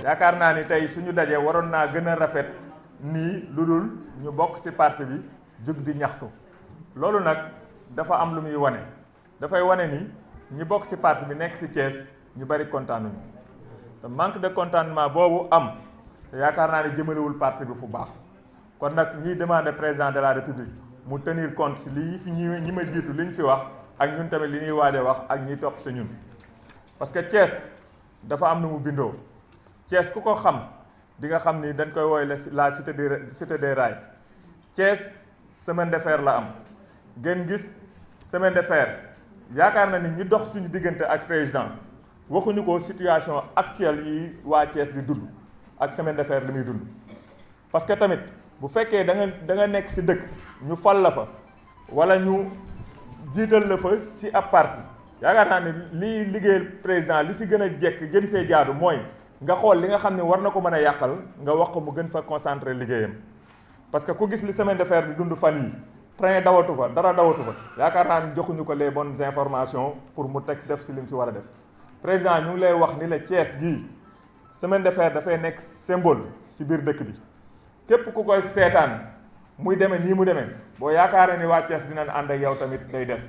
yaakaar naa ni tey suñu dajee waroon naa gën a rafet nii lu dul ñu bokk ci parti bi jóg di ñaxtu loolu nag dafa am lu muy wane dafay wane ni ñi bokk ci parti bi nekk ci Thiès ñu bari kontaanuñu te manque de contentement boobu am te yaakaar naa ne jëmalewul parti bi fu baax kon nag ñiy demander président de la république mu tenir compte ci lii fi ñi ma jiitu li ñu fi wax ak ñun tamit li ñuy waaj a wax ak ñiy topp ci ñun parce que Thiès dafa am nu mu bindoo Thiès ku ko xam di nga xam ni dañ koy woy la cité des rails Thiès semaine de fer la am ngeen gis semaine de fer yaakaar na ni ñi dox suñu diggante ak président waxuñu ko situation actuelle yi waa Thiès di dund ak semaine de fer li muy dund parce que tamit bu fekkee da nga nekk ci dëkk ñu fal la fa walla ñu jiital la fa ci ab parti yaakaar naa ni liy liggéeyal président li ci gën a jekk gën see jaadu mooy nga xool li nga xam ne war na ko mën a yàqal nga wax ko mu gën fa concentrer liggéeyam parce que ku gis li semaine de fer di dund fan yi train dawatu fa dara dawatu fa yaakaar naa ni joxuñu ko les bonnes informations pour mu teg def ci lim ci war a def président ñu ngi lay wax ni la Thiès gii semaine de fer dafay nekk symbole ci biir dëkk bi képp ku koy seetaan muy demee nii mu demee boo yaakaaree ni waa Thiès dinañ ànd ak yow tamit day des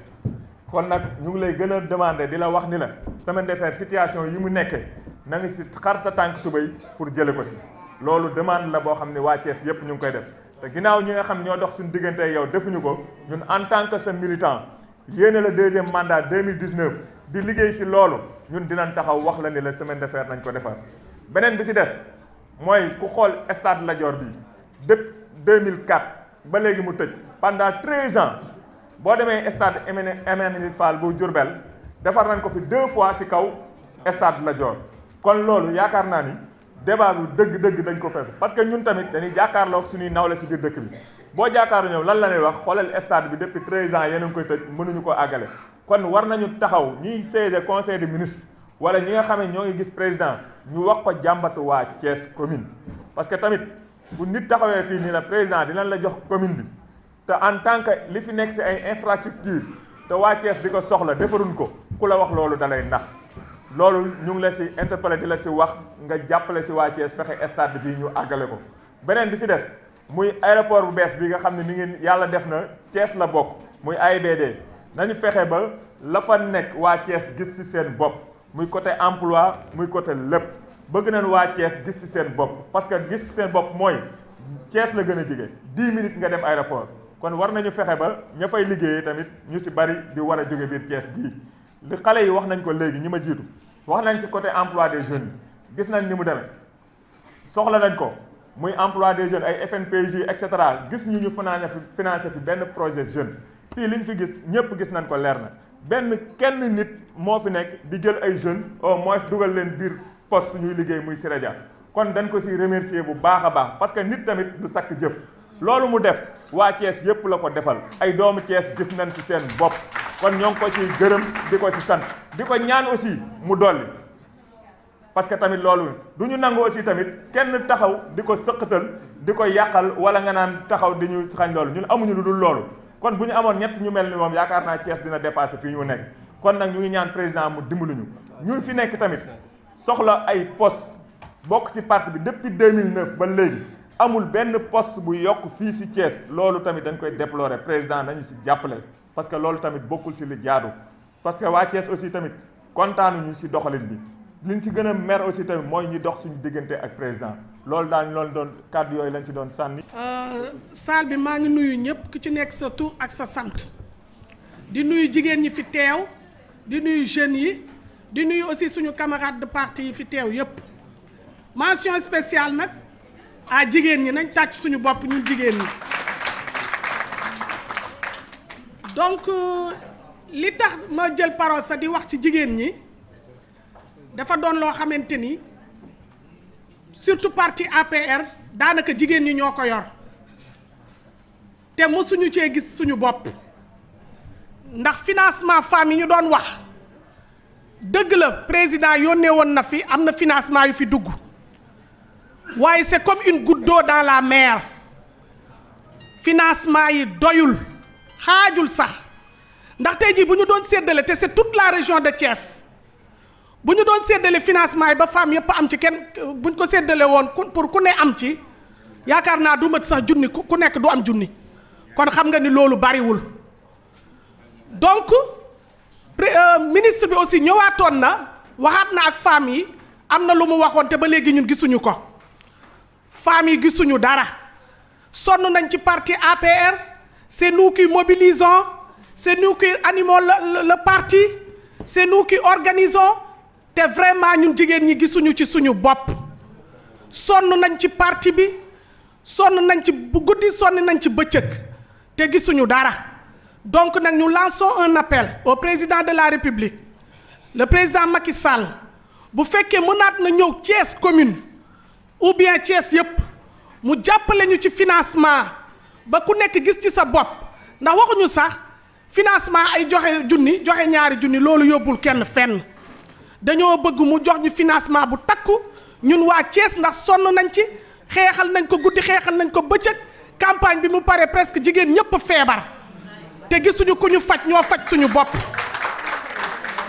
kon nag ñu ngi lay gën a demander di la wax ni la semaine de fer situation yi mu nekkee na nga ci xar sa tànk tubéy pour jële ko ci loolu demande la boo xam ne waa Thiès yépp ñu ngi koy def te ginnaaw ñi nga xam ñoo dox suñu diggante ak yow defuñu ko ñun en tant que sa militant yéene la deuxième mandat 2019 di liggéey ci loolu ñun dinañ taxaw wax la ni la semaine de fer nañ ko defar beneen bi ci des mooy ku xool stade Lat Dior bi depuis 2004 ba léegi mu tëj pendant 13 ans boo demee stade Aménée Fall bu Diourbel defar nañ ko fi 2 fois ci kaw stade Lat Dior kon loolu yaakaar naa ni débat bu dëgg-dëgg dañ ko fees parce que ñun tamit dañuy jàkkaarloo suñuy nawle ci biir dëkk bi boo jàkkaaru ñëw lan la ñuy wax xoolal stade bi depuis 13 ans yéen a ngi koy tëj mënuñu ko àggale kon war nañu taxaw ñiy siège conseil des ministres wala ñi nga xam ne ñoo ngi gis président ñu wax ko jàmbatu waa Thiès commune parce que tamit bu nit taxawee fii nii la président dinañ la jox commune bi te en tant que li fi nekk ci ay infrastructure te waa Thiès di ko soxla defaruñ ko ku la wax loolu dalay nax loolu ñu ngi la ci interpellé di la ci wax nga jàppale ci waa Thiès fexe stade bii ñu àggale ko beneen bi ci des muy aéroport bu bees bi nga xam ne mi ngi yàlla def na Thiès la bokk muy AIBD nañu fexe ba la fa nekk waa Thiès gis ci seen bopp muy côté emploi muy côté lépp bëgg nañ waa Thiès gis ci seen bopp parce que gis ci seen bopp mooy Thiès la gën a jege 10 minutes nga dem aéroport kon war nañu fexe ba ña fay liggéeyee tamit ñu ci bari di war a jóge biir Thiès gii li xale yi wax nañ ko léegi ñi ma jiitu wax nañ ci côté emploi des jeunes gis nañ ni mu demee soxla nañ ko muy emploi des jeunes ay FNPJ et cetera gis ñu financé fi benn projet jeune fii liñ fi gis ñëpp gis nañ ko leer na kenn nit moo fi nekk di jël ay jeunes au moins dugal leen biir poste ñuy liggéey muy Siré Dia kon dañ ko ci remercier bu baax a baax parce que nit tamit du sakk jëf loolu mu def waa Thiès yépp la ko defal ay doomu Thiès gis nañ ci seen bopp kon ñoo ngi ko ci gërëm di ko ci sant di ko ñaan aussi mu dolli parce que tamit loolu du ñu nangu aussi tamit kenn taxaw di ko sëqatal di ko yàqal wala nga naan taxaw di ñu xañ loolu ñun amuñu lu dul loolu kon bu ñu amoon ñett ñu mel ni moom yaakaar naa Thiès dina dépasser fii ñu nekk kon nag ñu ngi ñaan président mu dimbaluñu ñun fi nekk tamit soxla ay poste bokk ci parti bi depuis 2009 ba léegi amul benn poste bu yokk fii ci Thiès loolu tamit dañ koy déplorer président nañu ci jàppale parce que loolu tamit bokkul ci li jaadu parce que waa Thiès aussi tamit kontaanuñu ci doxalin bi liñ ci gën a mer aussi tamit mooy ñi dox suñu diggante ak président loolu daal loolu doon kàddu yooyu lañ ci doon sànni. salle bi maa ngi nuyu ñëpp ku ci nekk sa tur ak sa sant di nuyu jigéen ñi fi teew di nuyu jeunes yi di nuyu aussi suñu camarade de parti yi fi teew yëpp mention spéciale nag à jigéen ñi nañ tàcc suñu bopp ñun jigéen ñi donc li tax ma jël parole sa di wax ci jigéen ñi dafa doon loo xamante ni surtout parti APR daanaka jigéen ñi ñoo ko yor te mësuñu cee gis suñu bopp ndax financement femmes yi ñu doon wax dëgg la président yónnee woon na fi am na financement yu fi dugg waaye c'est comme une goutte d'eau dans la mer financement yi doyul xaajul sax ndax tey jii bu ñu doon séddale te c'est toute la région de Thiès bu ñu doon séddale financement yi ba femme yëpp am ci kenn bu ñu ko séddale woon pour ku ne am ci yaakaar naa du mat sax junni ku nekk du am junni kon xam nga ni loolu bariwul donc ministre bi aussi ñëwaatoon na waxaat na ak femmes yi am na lu mu waxoon te ba léegi ñun gisuñu ko femmes yi gisuñu dara sonn nañ ci parti APR c'est nous qui mobilisons c'est nous qui animons le parti c'est nous qui organisons te vraiment ñun jigéen ñi gisuñu ci suñu bopp sonn nañ ci parti bi sonn nañ ci bu guddi sonn nañ ci bëccëg te gisuñu dara donc nag ñu lançons un appel au président de la République le président Macky Sall bu fekkee mënaat na ñëw Thiès commune ou bien Thiès yëpp mu jàppale ñu ci financement ba ku nekk gis ci sa bopp ndax waxuñu sax financement ay joxe junni joxe ñaari junni loolu yóbbul kenn fenn dañoo bëgg mu jox ñu financement bu takku ñun waa Thiès ndax sonn nañ ci xeexal nañ ko guddi xeexal nañ ko bëccëg campagne bi mu paree presque jigéen ñëpp feebar te gisuñu ku ñu faj ñoo faj suñu bopp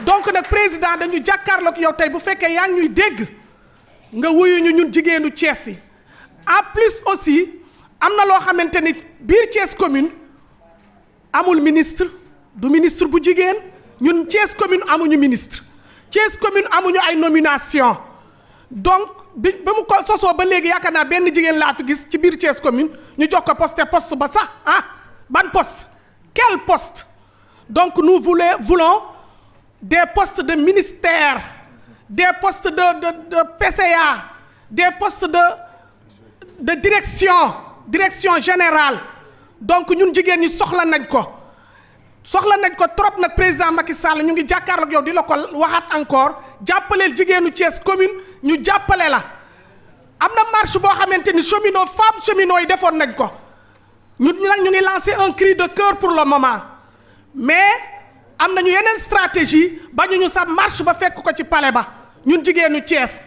donc nag président dañu jàkkaarloog yow tey bu fekkee yaa ngi ñuy dégg nga wuyuñu ñun jigéenu Thiès yi en plus aussi am na loo xamante ni biir Thiès commune amul ministre du ministre bu jigéen ñun Thiès commune amuñu ministre Thiès commune amuñu ay nomination donc ba mu ko sosoo ba léegi yaakaar naa benn jigéen laa fi gis ci biir Thiès commune ñu jox ko poste ba sax ban poste quel poste donc nous voulons des postes de ministère des postes de PCA des postes de direction générale donc ñun jigéen ñi soxla nañ ko trop nag président Macky Sall ñu ngi jàkkaarloog yow di la ko waxaat encore jàppaleel jigéenu Thiès commune ñu jàppale la am na marche boo xamante ni femmes cheminots yi defoon nañ ko ñu ngi lancé un cri de cœur pour le moment mais am nañu yeneen stratégie ba ñu sa marche ba fekk ko ci palais ba ñun jigéenu Thiès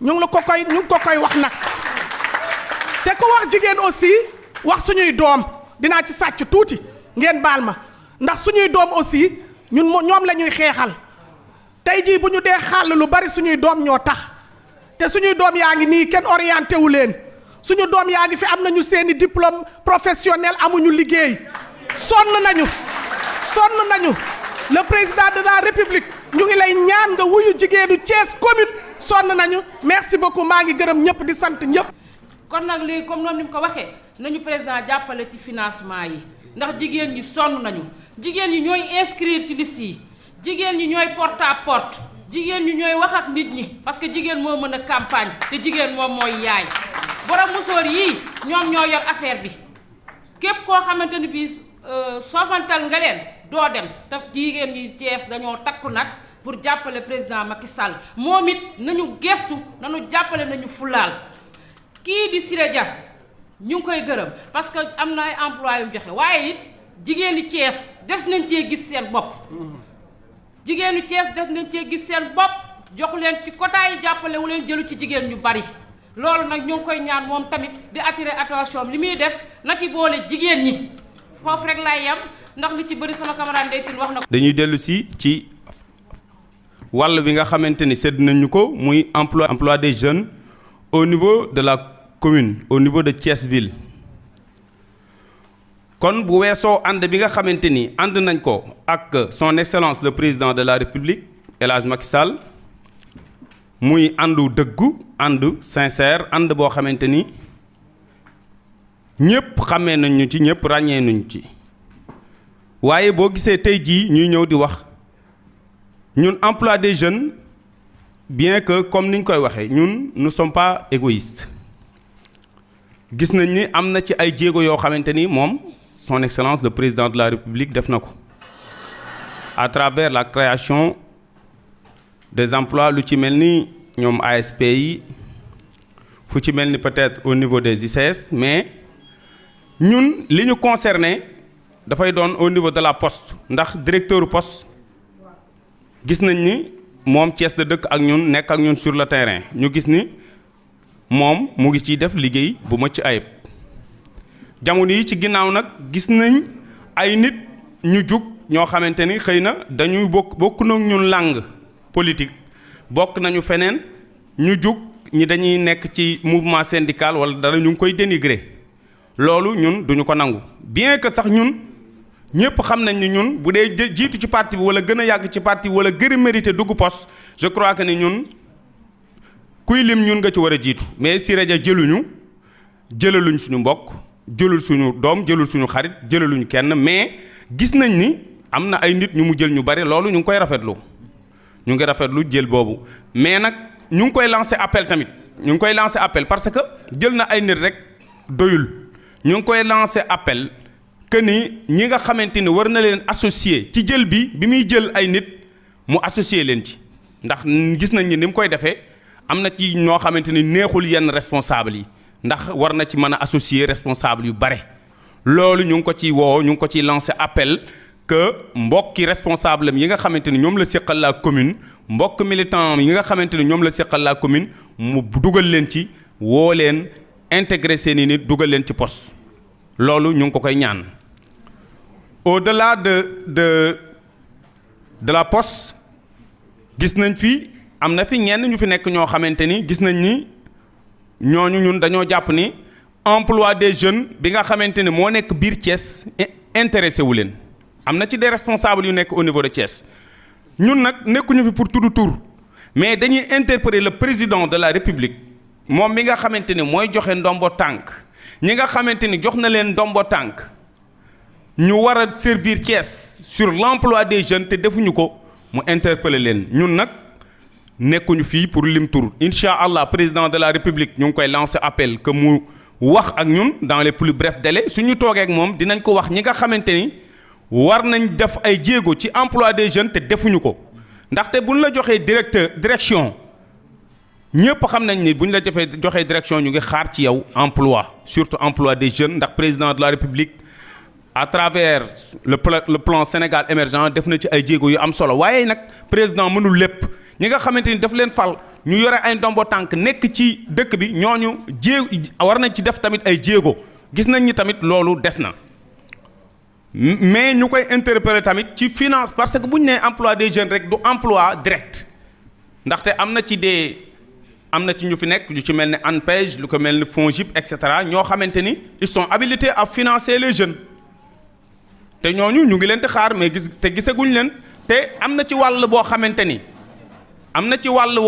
ñu ngi ko koy wax nag te ko wax jigéen aussi wax suñuy doom dinaa ci sàcc tuuti ngeen baal ma ndax suñuy doom aussi ñoom la ñuy xeexal tey jii bu ñu dee xàll lu bari suñuy doom ñoo tax te suñuy doom yaa ngi nii kenn orienté wu leen suñu doom yaa ngi fi am nañu seeni diplôme professionnel amuñu liggéey sonn nañu le président de la République ñu ngi lay ñaan nga wuyu jigéenu Thiès commune sonn nañu merci beaucoup maa ngi gërëm ñëpp di sant ñëpp. kon nag léegi comme noonu ni mu ko waxee nañu président jàppale ci financement yi ndax jigéen ñi sonn nañu jigéen ñi ñooy inscrire ci liste yi jigéen ñi ñooy porte à porte jigéen ñi ñooy wax ak nit ñi parce que jigéen moo mën a campagne te jigéen moom mooy yaay borom musóor yii ñoom ñoo yor affaire bi képp koo xamante ni bii soofantal nga leen doo dem te jigéen ñi Thiès dañoo takku nag pour jàppale président Macky Sall moom it nañu gestu nañu jàppale nañu fulaal kii di Siré Dia ñu ngi koy gërëm parce que am na ay emploi yu joxe waaye it jigéenu Thiès des nañ cee gis seen bopp jigéenu Thiès des nañ cee gis seen bopp jox leen ci quota yi jàppale wu leen jëlu ci jigéen ñu bari loolu nag ñu ngi koy ñaan moom tamit di attirer attention li muy def na ci boole jigéen ñi foofu rek laay yem ndax li ci bëri sama camarade Ndeye Tine wax na ko. dañuy dellu si ci wàll bi nga xamante ni sedd nañu ko muy emploi des jeunes au niveau de la commune au niveau de Thiès ville kon bu weesoo ànd bi nga xamante ni ànd nañ ko ak son excellence le président de la République El Hadj Macky Sall muy àndu dëggu ànd sincère ànd boo xamante ni ñëpp xamee nañ ñu ci ñëpp ràññee nañu ci waaye boo gisee tey jii ñuy ñëw di wax ñun emploi des jeunes bien que comme niñ koy waxee ñun nous sommes pas égoïstes gis nañ ni am na ci ay jéego yoo xamante ni moom son excellence le président de la République def na ko à travers la création des emplois lu ci mel ni ñoom ASP yi fu ci mel ni peut-être au niveau des ICS mais ñun li ñu concerné dafay doon au niveau de la poste ndax directeur poste gis nañ ni moom Thiès da dëkk ak ñun nekk ak ñun sur le terrain ñu gis ni moom mu ngi ciy def liggéey bu mucc ayib jamono yi ci ginnaaw nag gis nañ ay nit ñu jug ñoo xamante ni xëy na dañuy bokk na ñun langue politique bokk nañu feneen ñu jug ñi dañuy nekk ci mouvement syndical wala dara ñu ngi koy dénigrer loolu ñun duñu ko nangu bien que sax ñun ñëpp xam nañ ni ñun bu dee jiitu ci parti bi wala gën a yàgg ci parti bi wala gën a mérité dugg poste je crois que ni ñun kuy lim ñun nga ci war a jiitu mais Siré Dia jëlaluñ suñu mbokk jëlul suñu doom jëlul suñu xarit jëlaluñ kenn mais gis nañ ni am na ay nit ñu mu jël ñu bari loolu ñu ngi koy rafetlu ñu ngi rafetlu jël boobu mais nag ñu ngi koy lancer appel tamit ñu ngi koy lancer appel parce que jël na ay nit rek doyul ñu ngi koy lancer appel que ni ñi nga xamante ni war na leen associer ci jël bi muy jël ay nit mu associer leen ci ndax gis nañ ni mu koy defee am na ci ñoo xamante ni neexul yenn responsable yi ndax war na ci mën a associer responsable yu bare loolu ñu ngi ko ci woo ñu ngi ko ciy lancer appel que mbokki responsable am yi nga xamante ni ñoom la seqal la commune mbokk militant yi nga xamante ni ñoom la seqal la commune mu dugal leen ci woo leen intégrer seeni nit dugal leen ci poste loolu ñu ngi ko koy ñaan au-delà de la poste gis nañ fi am na fi ñenn ñu fi nekk ñoo xamante ni gis nañ ni ñooñu ñun dañoo jàpp ni emploi des jeunes bi nga xamante ni moo nekk biir Thiès intéressé wu leen am na ci des responsables yu nekk au niveau de Thiès ñun nag nekkuñu fi pour tudd tur mais dañuy interpeller le président de la République moom mi nga xamante ni mooy joxe ndombo tànk ñi nga xamante ni jox na leen ndombo tànk ñu war a servir Thiès sur l'emploi des jeunes te defuñu ko mu interpeller leen ñun nag nekkuñu fii pour lim tur incha allah président de la République ñu ngi koy lancer appel que mu wax ak ñun dans les plus brefs délais suñu toogee ak moom dinañ ko wax ñi nga xamante ni war nañ def ay jéego ci emploi des jeunes te defuñu ko ndaxte buñ la joxee direction ñëpp xam nañ ni buñ la joxee direction ñu ngi xaar ci yow emploi surtout emploi des jeunes ndax président de la République à travers le plan Sénégal émergent def na ci ay jéego yu am solo waaye nag président mënul lépp ñi nga xamante ni daf leen fal ñu yore ay ndombo tànk nekk ci dëkk bi ñooñu war nañ ci def tamit ay jéego gis nañ ni tamit loolu des na mais ñu koy interpeller tamit ci finance parce que bu ñu nee emploi des jeunes rek du emploi direct ndaxte am na ci ñu fi nekk lu ci mel ni ANPEJ lu ko mel ni FONGIP et cetera ñoo xamante ni ils sont habilités à financer les jeunes te ñooñu ñu ngi leen di xaar mais gisaguñ leen te am na ci wàll boo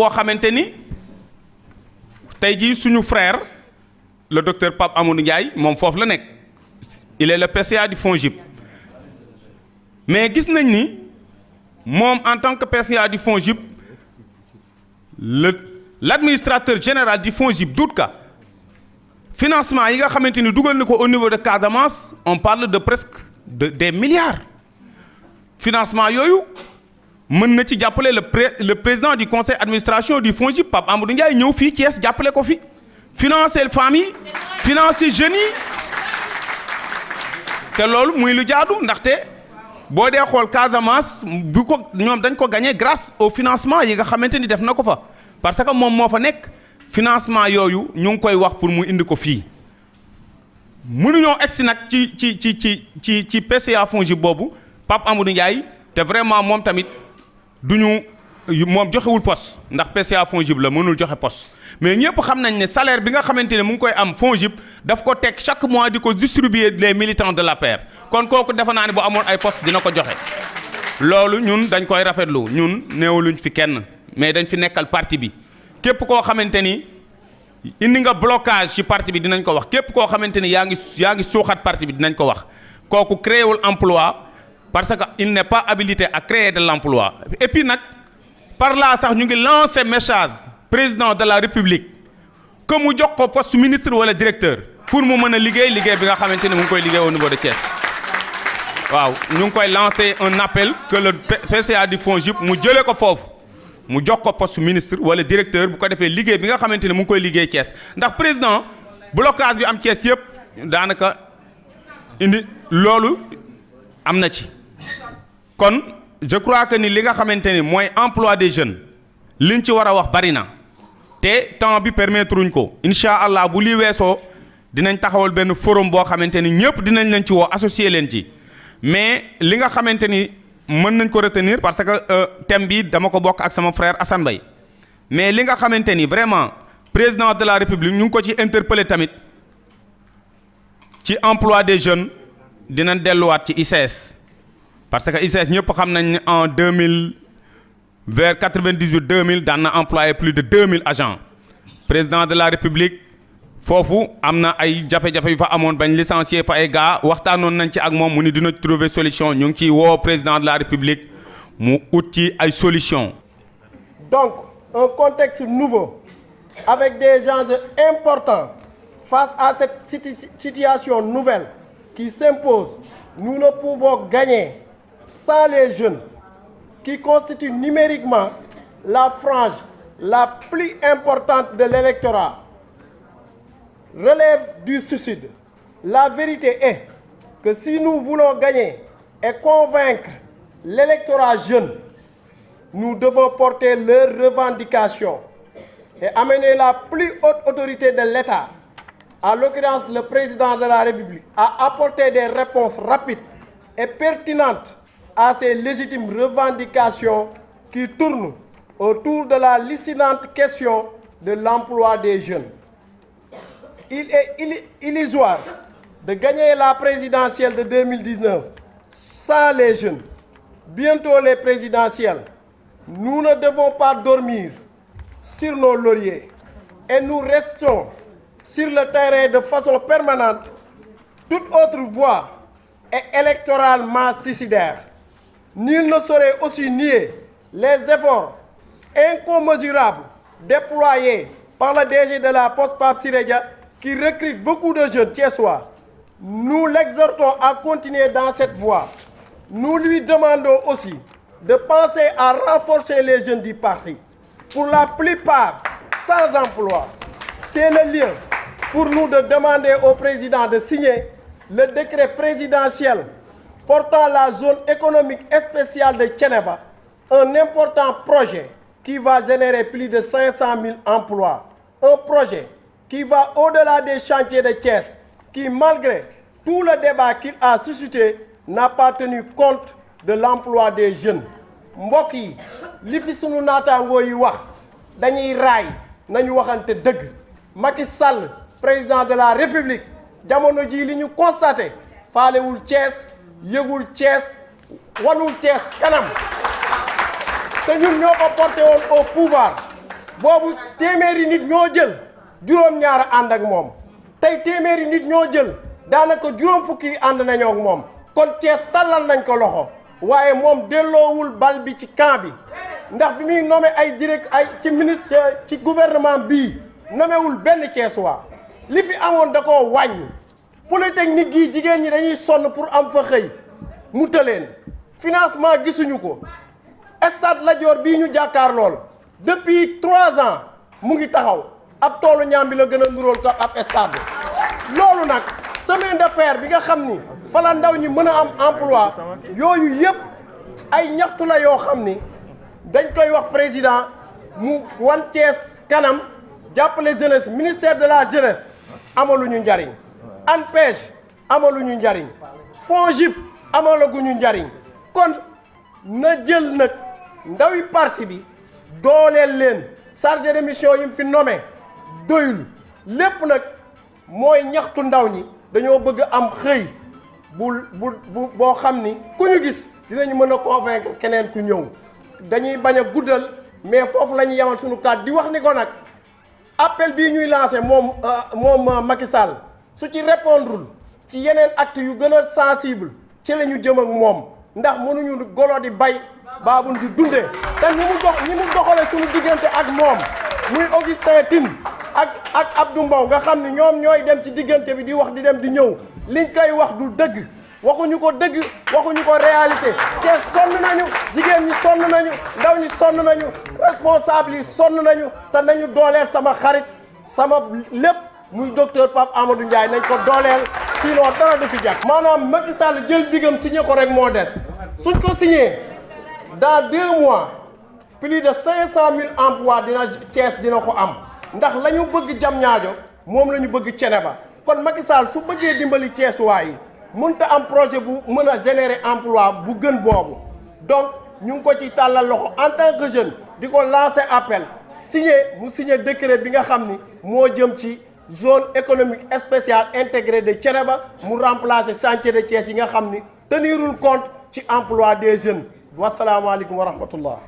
xamante ni tey jii suñu frère le docteur Pape Amadou Ndiaye moom foofu la nekk il est le PCA du FONGIP mais gis nañ ni moom en tant que PCA du FONGIP l'administrateur général du FONGIP Doudou Ka financement yi nga xamante ni dugal na ko au niveau de Casamance on parle de presque des milliards financement yooyu mën na ci jàppale le président du conseil d'administration du FONGIP Pape Amadou Ndiaye ñëw fii Thiès jàppale ko fi financer femmes yi financer jeunes yi te loolu muy lu jaadu ndaxte boo dee xool Casamance bu ko ñoom dañ ko gagné grâce au financement yi nga xamante ni def na ko fa parce que moom moo fa nekk financement yooyu ñu ngi koy wax pour mu indi ko fii mënuñoo egsi nag ci PCA FONGIP boobu Pape Amadou Ndiaye te vraiment moom tamit moom joxewul poste ndax PCA FONGIP la mënul joxe poste mais ñëpp xam nañ ne salaire bi nga xamante ne mu ngi koy am FONGIP daf ko teg chaque mois di ko distribuer les militants de l'APR kon kooku defe naa ne bu amoon ay poste dina ko joxe loolu ñun dañ koy rafetlu ñun néewluñ fi kenn mais dañ fi nekkal parti bi képp koo xamante ni indi nga blocage ci parti bi dinañ ko wax képp koo xamante ni yaa ngi suuxat parti bi dinañ ko wax kooku créewul emploi parce que il n'est pas habilité à créer de l'emploi et puis nag par là sax ñu ngi lancer message président de la République que mu jox ko poste ministre wala directeur pour mu mën a liggéey bi nga xamante ni mu ngi koy liggéey au niveau de Thiès waaw ñu ngi koy lancer un appel que le PCA du FONGIP mu jëlee ko foofu mu jox ko poste ministre wala directeur bu ko defee liggéey bi nga xamante ni mu ngi koy liggéey Thiès ndax président blocage bi am Thiès yëpp daanaka indi loolu am na ci kon je crois que ni li nga xamante ni mooy emploi des jeunes liñ ci war a wax bari na te temps bi permettre uñ ko incha allah bu lii weesoo dinañ taxawal benn forum boo xamante ni ñëpp dinañ leen ci woo associer leen ci mais li nga xamante ni mën nañ ko retenir parce que thème bi dama ko bokk ak sama frère Assane Mbaye mais li nga xamante ni vraiment président de la république ñu ngi ko ci interpellé tamit ci emploi des jeunes dinañ delluwaat ci ICS parce que ICS ñëpp xam nañ ne en 2000 vers 98 2000 daan na employé plus de 2000 agents président de la république foofu am na ay jafe-jafe yu fa amoon bañ licencier fa ay gars waxtaanoon nañ ci ak moom mu ni dina trouver solution ñu ngi ciy woo président de la république mu ut ci ay solution. Donc un contexte nouveau avec des enjeux importants face à cette situation nouvelle qui s'impose, nous ne pouvons gagner sans les jeunes qui constituent numériquement la frange la plus importante de l'électorat. Relève du suicide. La vérité est que si nous voulons gagner et convaincre l'électorat jeune, nous devons porter leurs revendications et amener la plus haute autorité de l'État, en l'occurrence le président de la République, à apporter des réponses rapides et pertinentes à ces légitimes revendications qui tournent autour de la lancinante question de l'emploi des jeunes. Il est illusoire de gagner la présidentielle de 2019 sans les jeunes. Bientôt les présidentielles. Nous ne devons pas dormir sur nos lauriers et nous restons sur le terrain de façon permanente. Toute autre voie est électoralement suicidaire. Nul ne saurait aussi nier les efforts incommensurables déployés par le DG de la Poste Pape Siré Dia qui recrute beaucoup de jeunes thiessois. Nous l'exhortons à continuer dans cette voie. Nous lui demandons aussi de penser à renforcer les jeunes du parti, pour la plupart sans emploi. C'est le lieu pour nous de demander au président de signer le décret présidentiel portant la zone économique spéciale de Thiénaba, un important projet qui va générer plus de 500 000 emplois. Un projet qui va au-delà des chantiers de Thiès, qui malgré tout le débat qu'il a suscité, n'a pas tenu compte de l'emploi des jeunes. Mbokk yi li fi sunu naataangoo yi wax dañuy raay nañu waxante dëgg. Macky Sall président de la République jamono ji li ñu constaté faalewul Thiès yëgul Thiès wanul Thiès kanam te ñun ñoo ko porté woon au pouvoir boobu téeméeri nit ñoo jël juróom-ñaar ànd ak moom tey téeméeri nit ñoo jël daanaka juróom fukki ànd nañoo ak moom kon Thiès tàllal nañ ko loxo waaye moom delloowul bal bi ci camp bi ndax bi muy nommé ay ci ministre ci gouvernement bii nommewul benn Thiessois li fi amoon da koo wàññi polytechnique gi jigéen ñi dañuy sonn pour am fa xëy mu tëleen financement gisuñu ko stade Lat Dior bii ñu jàkkaar lool depuis 3 ans mu ngi taxaw ab toolu ñaam bi la gën a nuróol ko ab stade loolu nag semaine de fer bi nga xam ni fa la ndaw ñi mën a am emploi yooyu yëpp ay ñaxtu la yoo xam ni dañ koy wax président mu wan Thiès kanam jàppale jeunesse ministère de la jeunesse amaluñu njariñ ANPEJ amaluñu njariñ FONGIP amalaguñu njariñ kon na jël nag ndawi parti bi dooleel leen chargé de mission yi mu fi nommé doyul lépp nag mooy ñaxtu ndaw ñi dañoo bëgg am xëy boo xam ni ku ñu gis dinañu mën a convaincre keneen ku ñëw dañuy bañ a guddal mais foofu la ñuy yemal suñu kàddu di wax ni ko nag appel bii ñuy lancé moom Macky Sall su ci répondrul ci yeneen actes yu gën a sensible ci la ñu jëm ak moom ndax mënuñu golo di bay baabun di dundee te ñi mu doxale suñu diggante ak moom muy Augustin Tine ak Abdou Mbow nga xam ni ñoom ñooy dem ci diggante bi di wax di dem di ñëw liñ koy wax du dëgg waxuñu ko dëgg waxuñu ko réalité te sonn nañu jigéen ñi sonn nañu ndaw ñi sonn nañu responsable yi sonn nañu te nañu dooleel sama xarit sama lépp muy docteur Pape Amadou Ndiaye nañ ko dooleel sinon dara du fi jàpp. maanaam Macky Sall jël digam signé ko rek moo des suñ ko signé dans 2 mois plus de 500 000 emplois Thiès dina ko am ndax la ñu bëgg Diamniadio moom la ñu bëgg Thiénaba kon Macky Sall su bëggee dimbali Thiès waay mënta am projet bu mën a générer emploi bu gën boobu donc ñu ngi ko ci tàllal loxo en tant que jeune di ko lancer appel signé décret bi nga xam ni moo jëm ci zone économique spéciale intégrée de Thiénaba mu remplacer chantier de Thiès yi nga xam ni tenirul compte ci emploi des jeunes wasalaamaaleykum wa rahmatullah